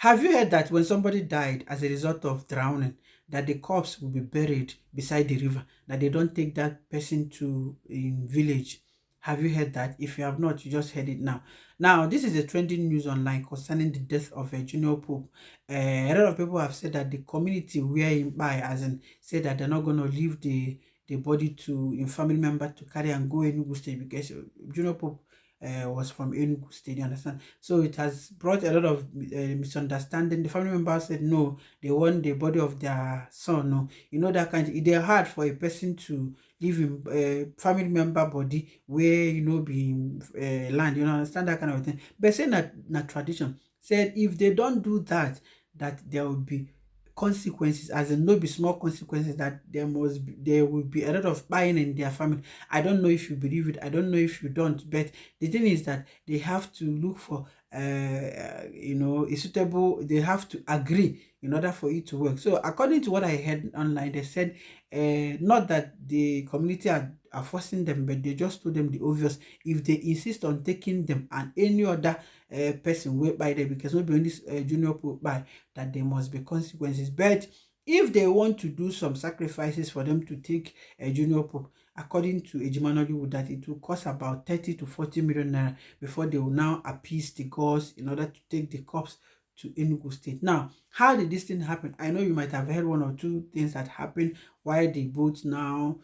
Have you heard that when somebody died as a result of drowning, that the corpse will be buried beside the river, that they don't take that person to in village? Have you heard that? If you have not, you just heard it now. Now, this is a trending news online concerning the death of a junior pope. A lot of people have said that the community where him by, as in, said that they're not going to leave the body to in family member to carry and go Enugu State because junior pope was from Enugu State, you understand? So it has brought a lot of misunderstanding. The family members said no, they want the body of their son. No, you know that kind. It's hard for a person to leave him family member body where be land. You know, understand that kind of thing. But saying that tradition said if they don't do that, that there will be consequences, as in no be small consequences, that there will be a lot of buying in their family. I don't know if you believe it, I don't know if you don't, but the thing is that they have to look for a suitable, they have to agree in order for it to work. So according to what I heard online, they said not that the community are forcing them, but they just told them the obvious. If they insist on taking them and any other person will by them, because maybe on this junior pope by, that there must be consequences. But if they want to do some sacrifices for them to take a junior pope, according to Ejima Nollywood, that it will cost about 30 to 40 million naira before they will now appease the gods in order to take the corpse to Enugu State. Now, how did this thing happen? I know you might have heard one or two things that happened why the boat now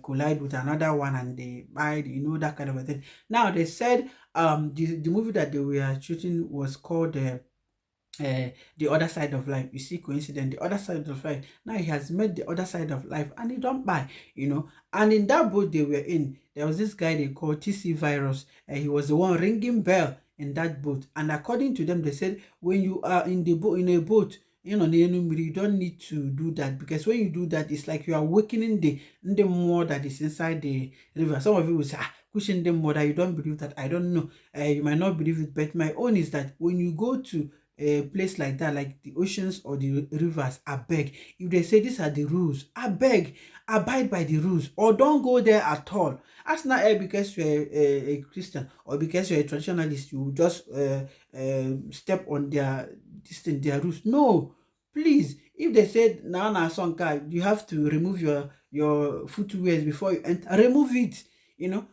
collide with another one and they bite, that kind of a thing. Now, they said the movie that they were shooting was called the other side of life. You see, coincident, the other side of life. Now he has met the other side of life and he don't buy, And in that boat they were in, there was this guy they called TC Virus, and he was the one ringing bell in that boat. And according to them, they said when you are in the boat, in a boat, you don't need to do that, because when you do that, it's like you are awakening the more that is inside the river. Some of you will say, pushing them more, that you don't believe that. I don't know. You might not believe it, but my own is that when you go to a place like that, like the oceans or the rivers, I beg, if they say these are the rules, I beg, abide by the rules, or don't go there at all. That's not because you're a Christian or because you're a traditionalist, you just step on their rules. No, please. If they said now song you have to remove your footwear before you enter, remove it.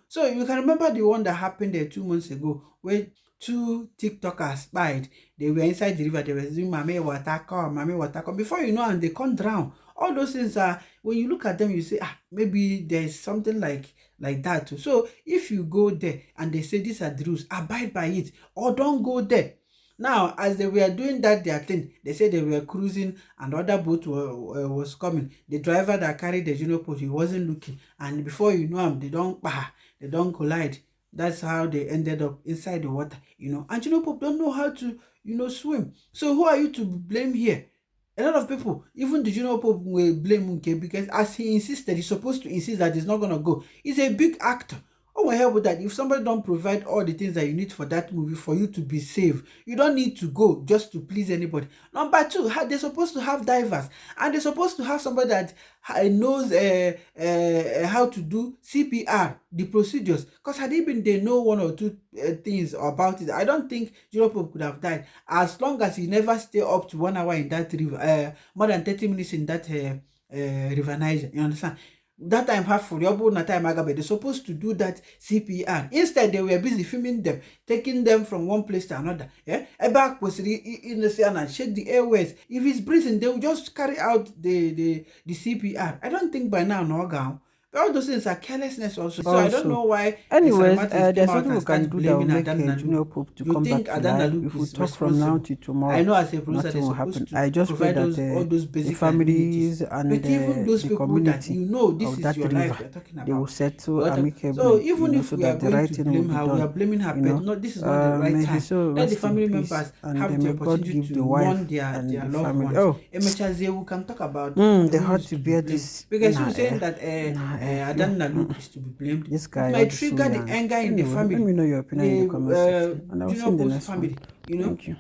So you can remember the one that happened there 2 months ago where two TikTokers died. They were inside the river, they were doing mame water come. Before you know, and they can't drown. All those things are, when you look at them, you say, maybe there's something like that too. So if you go there and they say these are the rules, abide by it, or don't go there. Now, as they were doing their thing, they said they were cruising and other boat was coming. The driver that carried the junior boat, he wasn't looking. And before you know them, they don't collide. That's how they ended up inside the water, And junior pope don't know how to, swim. So who are you to blame here? A lot of people, even the junior pope, will blame Unke because as he insisted, he's supposed to insist that he's not going to go. He's a big actor. Oh, will help with that. If somebody don't provide all the things that you need for that movie for you to be safe, you don't need to go just to please anybody. Number two, they're supposed to have divers, and they're supposed to have somebody that knows how to do CPR, the procedures. Because had even they know one or two things about it, I don't think Junior Pope could have died. As long as he never stay up to 1 hour in that river, more than 30 minutes in that river Niger. You understand? That time half for your na time agabe, they're supposed to do that CPR. Instead, they were busy filming them, taking them from one place to another. Yeah, a back was in the sea and shake the airways. If he's breathing, they will just carry out the CPR. I don't think by now no gown. But all those things are carelessness also. So I don't know why. Anyways, there's something we can do that will make Junior Pope to come back to life. If we talk from now till tomorrow, I know as a producer, nothing will happen. To I just pray that all those the families and the community this of is that your life river, we're talking about. they will settle amicably. So even if so we are that the going right to thing will blame be her, we are done. blaming her, but no, this is not the right time. So Let the family members have the opportunity to mourn their loved ones. Oh, we can talk about they had to bear this because you're saying that Adan is to be blamed. This guy it might trigger the anger in the family. Let me know your opinion in the comment section, and I'll see you in the next family, one. Thank you.